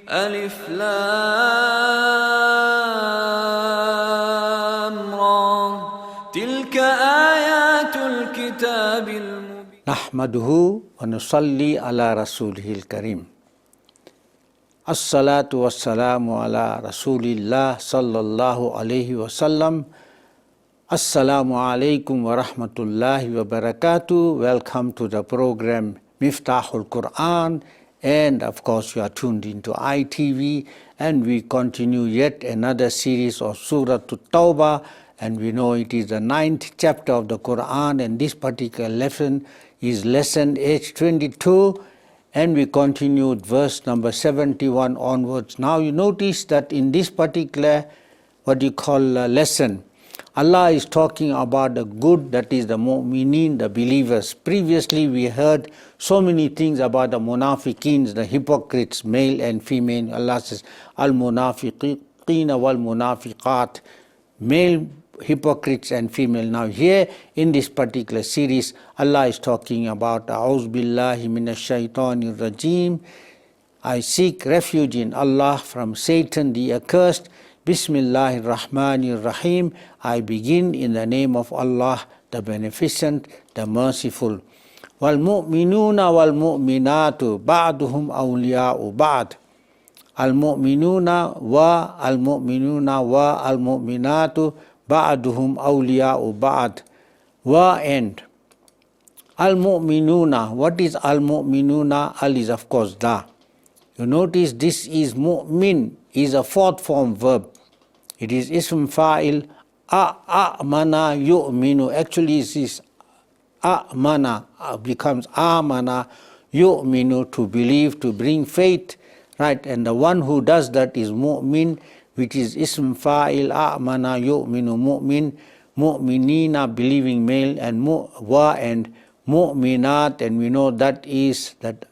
ألف لام را تلك آيات الكتاب المبين نحمده ونصلي على رسوله الكريم الصلاة والسلام على رسول الله صلى الله عليه وسلم Assalamu alaikum wa rahmatullahi wa barakatuh. Welcome to the program Miftahul Quran, and of course you are tuned into ITV, and we continue yet another series of Surah At-Tawbah, and we know it is the 9th chapter of the Quran, and this particular lesson is lesson H22, and we continued verse number 71 onwards. Now you notice that in this particular what you call lesson, Allah is talking about the good, that is the mu'mineen, the believers. Previously we heard so many things about the munafiqeens, the hypocrites, male and female. Allah says, al-munafiqeen wal-munafiqat, male hypocrites and female. Now here in this particular series, Allah is talking about A'udhu billahi minash shaitanir rajim. I seek refuge in Allah from Satan the accursed. Bismillahir Rahmanir Rahim. I begin in the name of Allah, the Beneficent, the Merciful. Wal mu'minuna wal mu'minatu ba'duhum awliya'u ba'd. Al mu'minuna wa al mu'minatu ba'duhum awliya'u ba'd. Wa and al mu'minuna. What is al mu'minuna? Al is of course da. You notice this is mu'min, is a fourth form verb. It is ism fa'il, a'mana yu'minu. Actually it is a'mana, becomes amana yu'minu, to believe, to bring faith, right? And the one who does that is mu'min, which is ism fa'il, a'mana yu'minu, mu'min, mu'minina, believing male, and wa and mu'minat, and we know that is that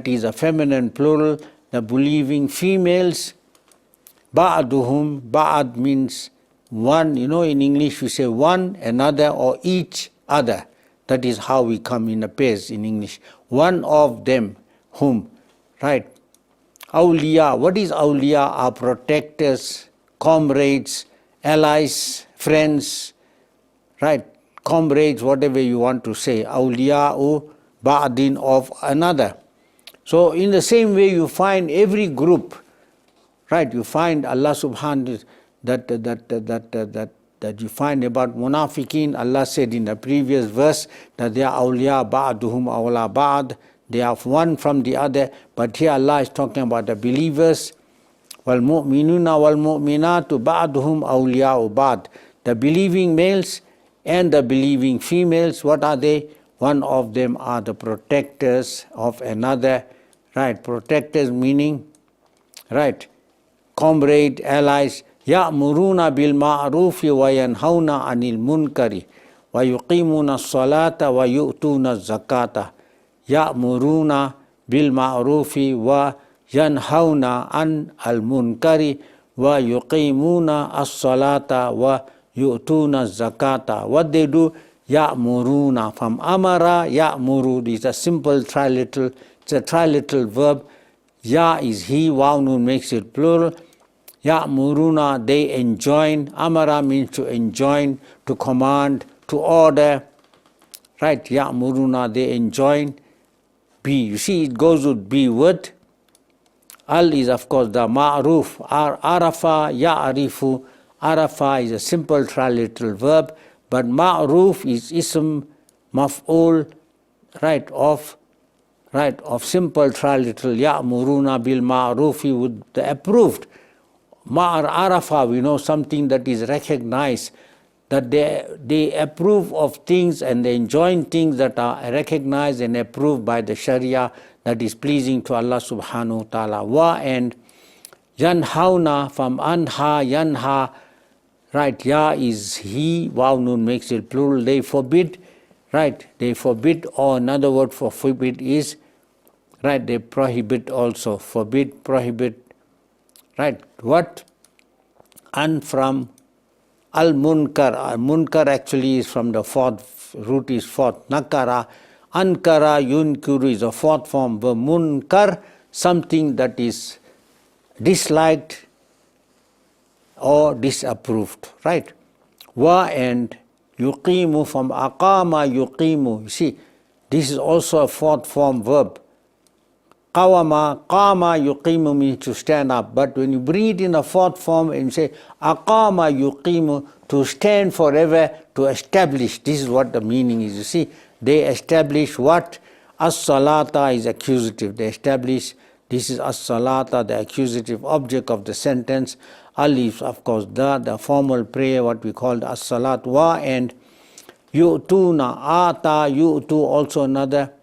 is a feminine plural, the believing females. Ba'duhum, ba'ad means one. You know, in English we say one, another, or each other. That is how we come in a pairs in English. One of them, whom, right? Awliya, what is awliya? Are protectors, comrades, allies, friends, right? Comrades, whatever you want to say. Awliya'u ba'din, of another. So in the same way you find every group, right? You find Allah subhanahu that you find about munafiqeen. Allah said in the previous verse that they are awliya ba'duhum awla ba'd, they are one from the other. But here Allah is talking about the believers. Wal mu'minuna wal mu'minatu ba'duhum awliya'u ba'd. The believing males and the believing females, what are they? One of them are the protectors of another. Right, protectors meaning, right, comrade, allies. Ya'muruna bil ma'rufi wa yanhauna 'anil munkari wa yuqimuna as-salata wa yu'tuna az-zakata. Ya'muruna bil ma'rufi wa yanhauna 'anil munkari wa yuqimuna as-salata wa yu'tuna az-zakata. What they do? Ya'muruna, from amara, ya'muru, is a simple triliteral. It's a triliteral verb. Ya is he, waw nun makes it plural. Ya'muruna, they enjoin. Amara means to enjoin, to command, to order. Right, ya'muruna, they enjoin. Be, you see it goes with be word. Al is of course the ma'ruf. Arafa, ya'arifu. Arafa is a simple triliteral verb, but ma'ruf is ism maf'ul, right, of simple triliteral. Ya'muruna bil ma'rufi, with the approved. Arafa, we know something that is recognized, that they approve of things and they enjoin things that are recognized and approved by the Sharia, that is pleasing to Allah subhanahu wa ta'ala. Wa and yanhauna, from anha, yanha, right, ya is he, waw nun makes it plural. They forbid, right, they forbid, or another word for forbid is, right, they prohibit also. Forbid, prohibit, right, what? And from al-munkar. Munkar actually is from the fourth, root is fourth, nakara. Ankara, yunkiru is a fourth form verb. Munkar, something that is disliked or disapproved, right? Wa and yuqimu from aqama yuqimu. You see, this is also a fourth form verb. Qawama, qama yuqimu means to stand up. But when you bring it in a fourth form and say aqama yuqimu, to stand forever, to establish. This is what the meaning is. You see, they establish what? As-salata is accusative. They establish, this is as-salata, the accusative object of the sentence. Alif, of course, the formal prayer, what we call as-salat. Wa and yu'tuna, ata, yu'tu, also another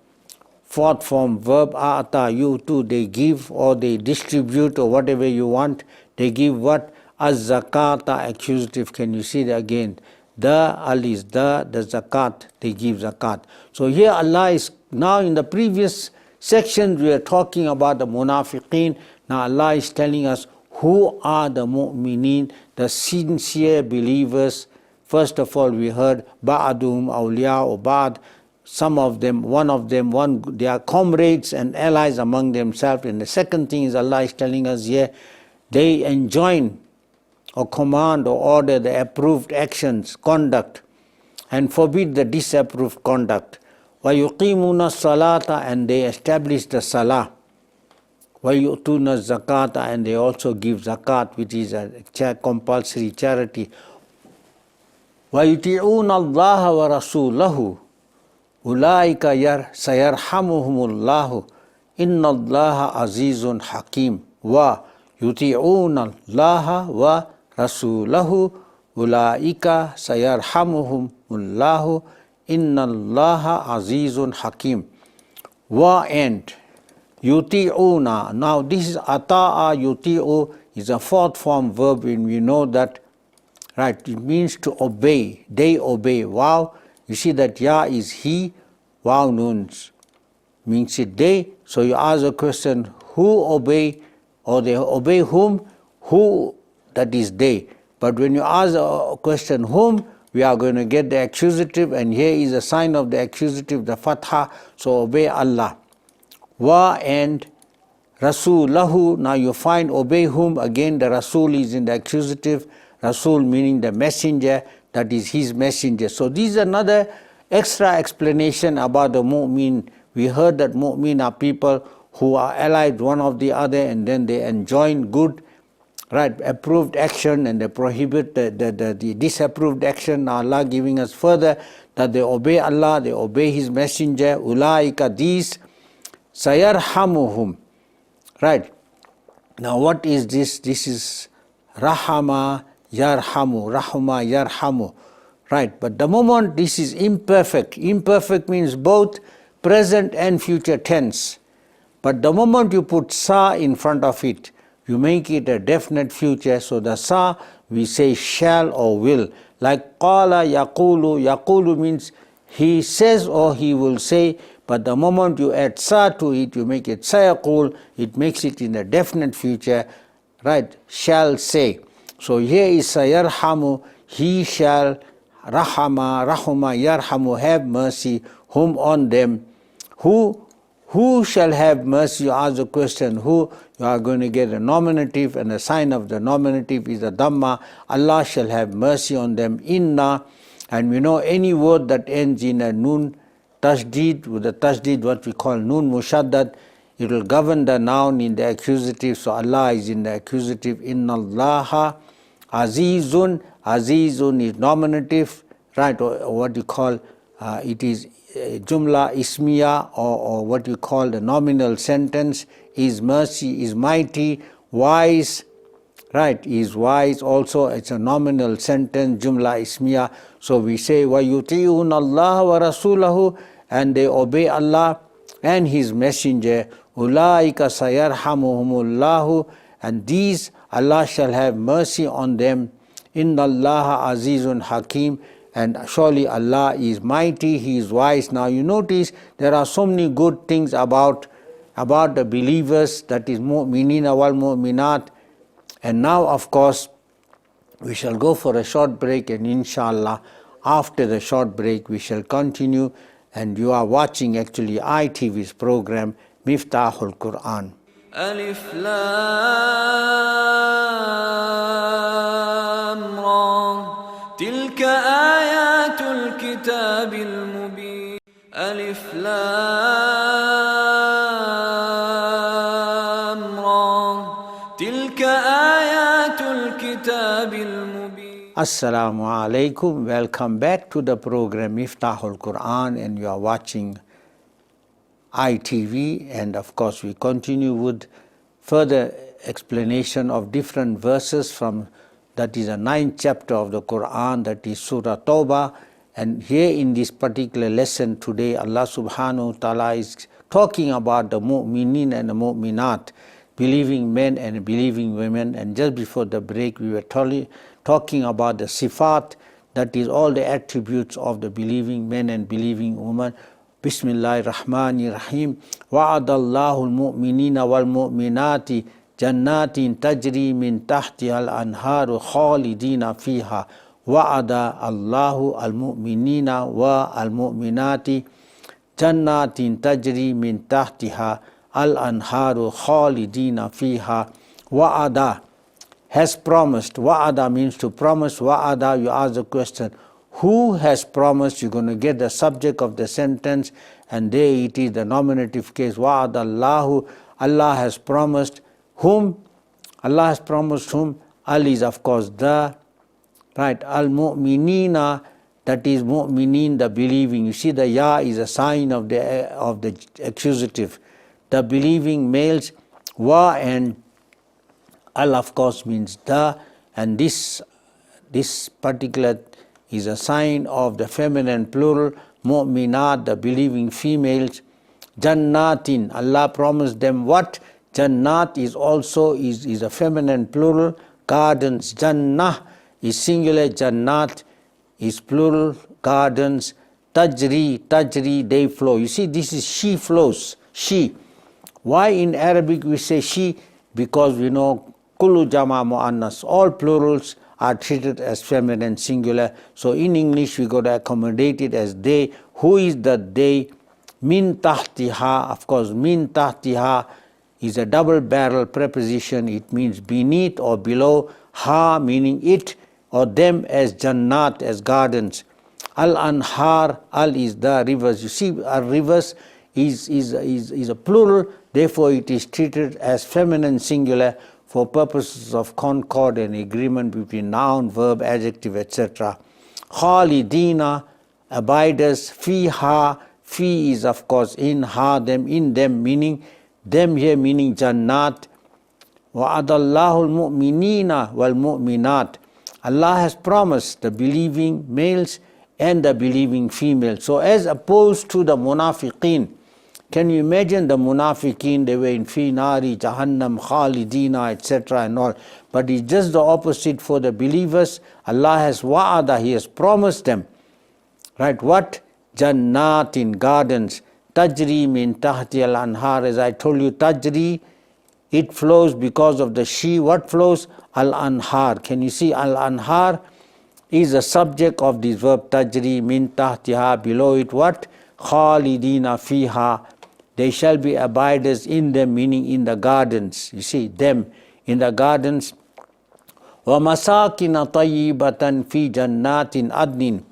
fourth form verb. Ata, yu'tu, they give or they distribute or whatever you want. They give what? Az-zakata, accusative. Can you see that again? The alis, the zakat, they give zakat. So here Allah is, now in the previous section we are talking about the munafiqeen. Now Allah is telling us who are the mu'mineen, the sincere believers. First of all, we heard ba'adum awliya or ba'd, some of them, they are comrades and allies among themselves. And the second thing is Allah is telling us here, they enjoin or command or order the approved actions, conduct, and forbid the disapproved conduct. وَيُقِيمُونَ الصَّلَاةَ, and they establish the salah. وَيُؤْتُونَ الزَّكَاةَ, and they also give zakat, which is a compulsory charity. وَيُطِيعُونَ اللَّهَ وَرَسُولَهُ أُولَٰئِكَ سَيَرْحَمُهُمُ اللَّهُ إِنَّ اللَّهَ عَزِيزٌ حَكِيمٌ وَيُطِيعُونَ اللَّهَ وَرَسُولَهُ أُولَٰئِكَ سَيَرْحَمُهُمُ اللَّهُ إِنَّ اللَّهَ عَزِيزٌ حَكِيمٌ. Wa and yuti'una. Now this is ata'a, yuti'u is a fourth form verb, and we know that, right, it means to obey. They obey. Wow, you see that ya is he, wow nuns means it they. So you ask a question, who obey, or they obey whom? Who, that is they. But when you ask a question whom, we are going to get the accusative, and here is a sign of the accusative, the fatha, so obey Allah. Wa and Rasulahu, now you find obey whom, again the Rasul is in the accusative, Rasul meaning the messenger, that is his messenger. So this is another extra explanation about the mu'min. We heard that mu'min are people who are allied one of the other, and then they enjoin good, right, approved action, and they prohibit the disapproved action. Now Allah giving us further that they obey Allah, they obey his messenger. Ulaika, these, sayarhamuhum, right. Now what is this? This is rahama yarhamu, rahma yarhamu, right. But the moment this is imperfect, imperfect means both present and future tense. But the moment you put sa in front of it, you make it a definite future. So the sa, we say shall or will. Like qala yaqulu, yaqulu means he says or he will say. But the moment you add sa to it, you make it sayaqul, it makes it in a definite future, right, shall say. So here is sayarhamu, he shall, rahama, rahuma, yarhamu, have mercy, whom on them. Who shall have mercy? You ask the question, who? You are going to get a nominative, and the sign of the nominative is a dhamma. Allah shall have mercy on them. Inna, and we know any word that ends in a nun tasdeed, with the tasdeed what we call nun mushaddad, it will govern the noun in the accusative. So Allah is in the accusative. Inna Allaha azizun, azizun is nominative, right, or what you call, it is jumla ismiya, or what you call the nominal sentence, is mercy, is mighty, wise, right, is wise also, it's a nominal sentence, jumla ismiya. So we say wa yuti'un Allah wa rasulahu, and they obey Allah and his messenger. Ulaika sayarhamuhumullahu, and these Allah shall have mercy on them. Inna Allaha azizun hakim, and surely Allah is mighty, he is wise. Now you notice there are so many good things about the believers, that is mu'minina wal mu'minat. And now of course we shall go for a short break, and inshallah after the short break we shall continue. And you are watching actually ITV's program Miftahul Quran. ألف لام را تلك آيات الكتاب المبين ألف لام را تلك آيات الكتاب المبين. Assalamu alaikum. Welcome back to the program Miftahul Quran, and you are watching ITV, and of course we continue with further explanation of different verses from, that is, the 9th chapter of the Quran, that is Surah Tawbah. And here in this particular lesson today, Allah subhanahu wa ta'ala is talking about the mu'minin and the mu'minat, believing men and believing women. And just before the break we were talking about the sifat, that is all the attributes of the believing men and believing women. Bismillahir Rahmanir Rahim. Wa'adallahu al-mu'minina wal-mu'minati jannatin tajri min tahtiha al-anharu khalidina fiha. Wa'ada Allahu al-mu'minina wa al-mu'minati jannatin tajri min tahtiha al-anharu khalidina fiha. Wa'ada has promised. Wa'ada means to promise. Wa'ada, you ask the question, who has promised? You're going to get the subject of the sentence, and there it is, the nominative case. Wa'ada Allahu, Allah has promised. Whom? Allah has promised whom? Al is of course the, right, al-mu'minina, that is mu'minin, the believing. You see the ya is a sign of the accusative. The believing males, wa and al of course means the, and this particular is a sign of the feminine plural, mu'minat, the believing females. Jannatin, Allah promised them what? Jannat is also is a feminine plural. Gardens, Jannah is singular, Jannat is plural, gardens. Tajri, they flow. You see, this is she flows, she. Why in Arabic we say she? Because we know kullu jama muannas, all plurals are treated as feminine singular. So in English we got to accommodate it as they. Who is the they? Min tahtiha, of course, min tahtiha is a double barrel preposition. It means beneath or below. Ha meaning it or them, as jannat, as gardens. Al-anhar, al is the rivers. You see, rivers is a plural, therefore it is treated as feminine singular for purposes of concord and agreement between noun, verb, adjective, etc. Khalidina, abiders. Fiha, fi is of course in, ha them, in them, meaning them here meaning jannat. Wa'adallahu al-mu'minina wal-mu'minat. Allah has promised the believing males and the believing females. So as opposed to the munafiqeen, can you imagine the munafiqeen? They were in fi nari jahannam khalidina, etc. and all. But it's just the opposite for the believers. Allah has wa'ada, He has promised them. Right, what? Jannatin, gardens. Tajri min tahti al-anhar, as I told you, tajri, it flows because of the she. What flows? Al-anhar. Can you see al-anhar is a subject of this verb tajri min tahtiha, below it what? Khalidina fiha, they shall be abiders in them, meaning in the gardens. You see, them in the gardens. Wa masakina tayyibatan fi jannatin adnin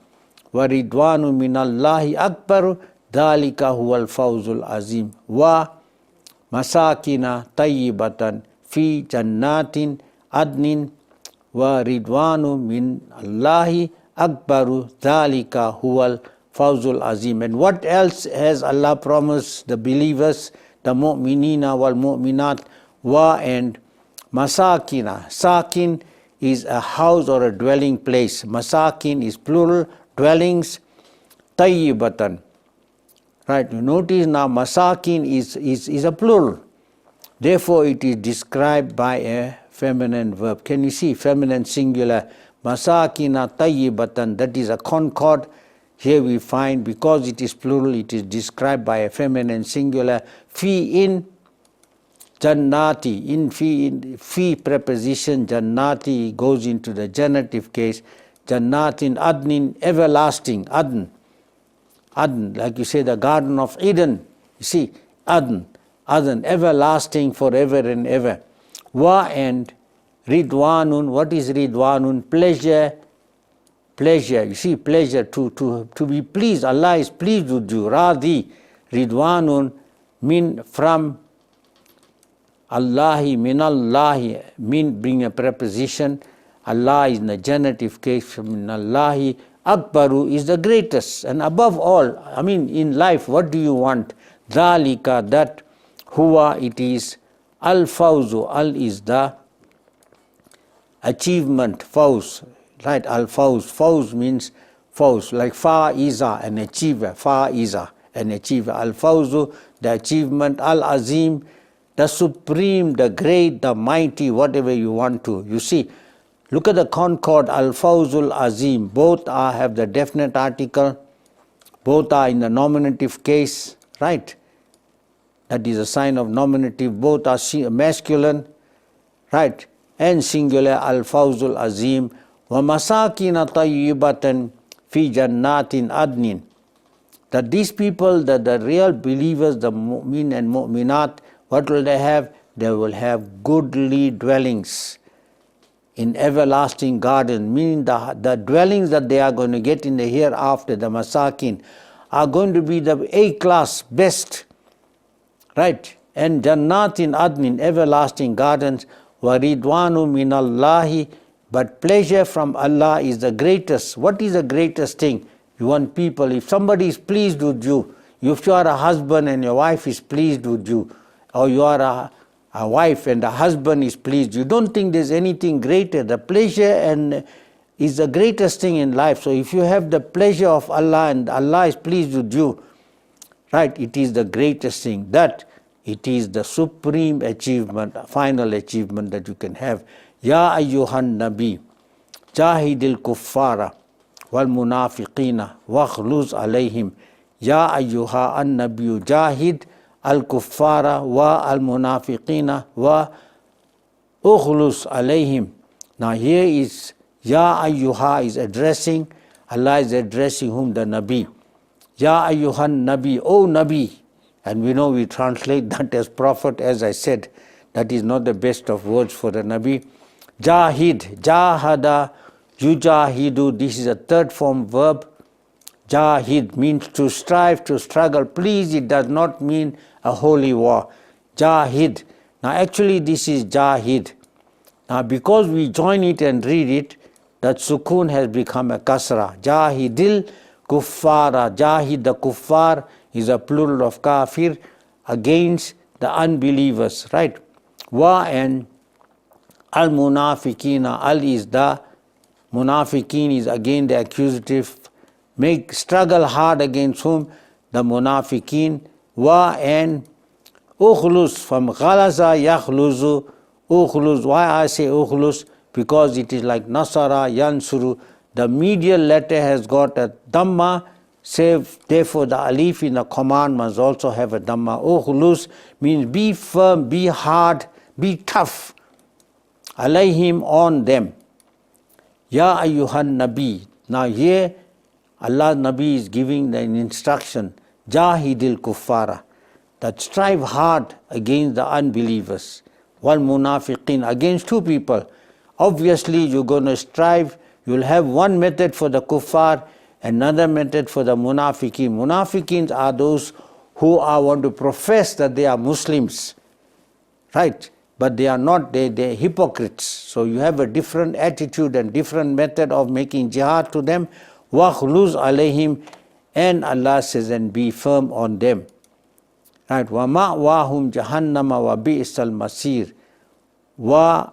wa ridwanu minallahi akbar dhalika huwal fawzul azim. Wa masakina tayyibatan fi jannatin adnin wa ridwanu minallahi akbaru dhalika huwal fawzul azim. And what else has Allah promised the believers, the mu'minina wal mu'minat? Wa and masakina. Sakin is a house or a dwelling place. Masakin is plural, dwellings. Tayyibatan. Right, you notice now masakin is a plural. Therefore it is described by a feminine verb. Can you see? Feminine singular. Masakina tayyibatan, that is a concord. Here we find, because it is plural, it is described by a feminine singular. Fi in jannati, in fi preposition, jannati goes into the genitive case. Jannatin adnin, everlasting, adn, like you say the Garden of Eden. You see, adn, Adhan, everlasting forever and ever. Wa and Ridwanun, what is Ridwanun? Pleasure, pleasure, you see, pleasure, to be pleased. Allah is pleased with you. Radi, Ridwanun, mean from Allahi, min Allahi, mean bring a preposition. Allah is in the genitive case, min Allahi. Akbaru is the greatest, and above all, I mean in life, what do you want? Dhalika, that, huwa, it is, al-fawzu, al is the achievement, fawz, right, al-fawz, fawz means fawz, like fa'iza, an achiever, fa'iza, an achiever, al-fawzu, the achievement, al-azim, the supreme, the great, the mighty, whatever you want to, you see. Look at the concord, al-fawzul azim. Both have the definite article. Both are in the nominative case, right? That is a sign of nominative. Both are masculine, right? And singular, al-fawzul azim. Wa masakina tayyibatan fi jannatin adnin. That these people, the real believers, the mu'min and mu'minat, what will they have? They will have goodly dwellings in everlasting garden, meaning the dwellings that they are going to get in the hereafter, the masakin, are going to be the A-class, best, right? And jannatin adnin, everlasting gardens, wa ridwanu minallahi, but pleasure from Allah is the greatest. What is the greatest thing? You want people, if somebody is pleased with you, if you are a husband and your wife is pleased with you, or you are a wife and a husband is pleased, you don't think there's anything greater. The pleasure and is the greatest thing in life. So if you have the pleasure of Allah and Allah is pleased with you, right, it is the greatest thing. That it is the supreme achievement, final achievement that you can have. Ya ayyuhan nabi, jahidil kuffara wal munafiqina wakhluz alayhim. Ya ayyuha an nabiyu jahid al-kuffara wa al-munafiqina wa ukhlus alayhim. Now here is Ya ayyuha is addressing, Allah is addressing whom? The Nabi. Ya ayyuhan Nabi, O Nabi. And we know we translate that as prophet, as I said. That is not the best of words for the Nabi. Jahid, jahada, yujahidu, this is a third form verb. Jahid means to strive, to struggle. Please, it does not mean a holy war. Jahid. Now actually this is Jahid. Now because we join it and read it, that sukun has become a kasra. Jahidil kuffara. Jahid, the kuffar, is a plural of kafir, against the unbelievers, right? Wa and al munafiqina. Al is the munafiqin, is again the accusative. Make struggle hard against whom? The munafiqin. Wa and ukhlus, from ghalaza yakhluzu, ukhlus. Why I say ukhlus? Because it is like nasara, yansuru. The medial letter has got a dhamma, save therefore the alif in the command must also have a dhamma. Ukhlus means be firm, be hard, be tough. Alayhim, on them. Ya ayyuhan nabi. Now here Allah Nabi is giving an instruction. Jahidil kuffara, that strive hard against the unbelievers. Wal munafiqin, against two people. Obviously you're going to strive, you'll have one method for the kuffar, another method for the munafiqin. Munafiqins are those who want to profess that they are Muslims, right? But they are not, they're hypocrites. So you have a different attitude and different method of making jihad to them. Wakhluz alayhim, and Allah says, and be firm on them. Right? Wa ma'wahum jahannama wa bi'sal masir. Wa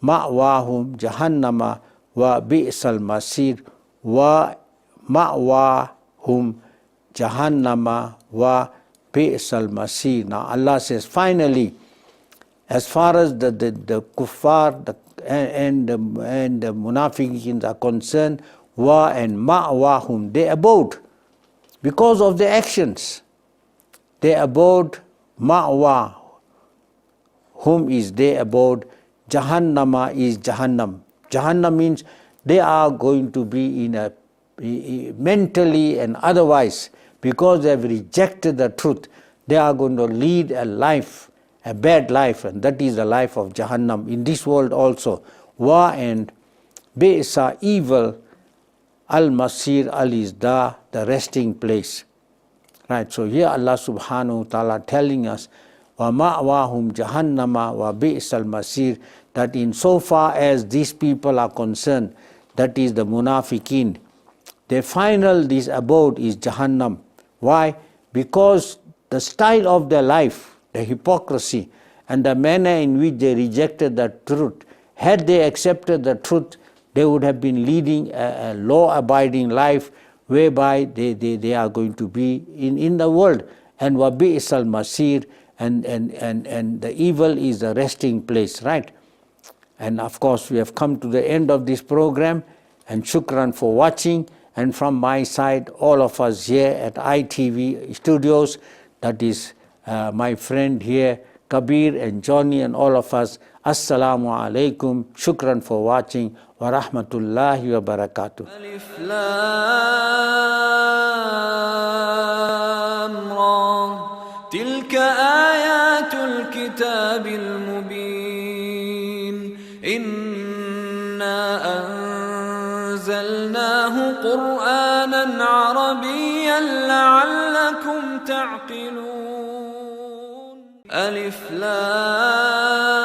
ma'wahum jahannama wa bi'sal masir. Wa ma'wahum jahannama wa bi'sal masir. Now Allah says, finally, as far as the kuffar and the munafiqin are concerned, wa and ma'wahum, they abode because of their actions. They abode, ma'wa, whom is they abode, jahannama is jahannam. Jahannam means they are going to be in mentally and otherwise, because they have rejected the truth, they are going to lead a life, a bad life, and that is the life of Jahannam in this world also. Wa and Be'sa, evil, al-Masir, al-Izda, the resting place. Right, so here Allah subhanahu wa ta'ala telling us, wa ma'wahum jahannama wa bi'sal masir, that in so far as these people are concerned, that is the munafiqeen, their final this abode is Jahannam. Why? Because the style of their life, the hypocrisy, and the manner in which they rejected the truth. Had they accepted the truth, they would have been leading a law-abiding life, whereby they are going to be in the world. And wabi'sal masir, and the evil is the resting place, right? And of course, we have come to the end of this program, and shukran for watching. And from my side, all of us here at ITV Studios, that is my friend here, Kabir and Johnny and all of us, Assalamu alaikum, shukran for watching, wa rahmatullahi wa barakatuh. Alif Lam Ra, tilka ayatul kitabil mubin, inna anzalnahu Qur'anan Arabiyyan la'allakum ta'qilun. Alif Lam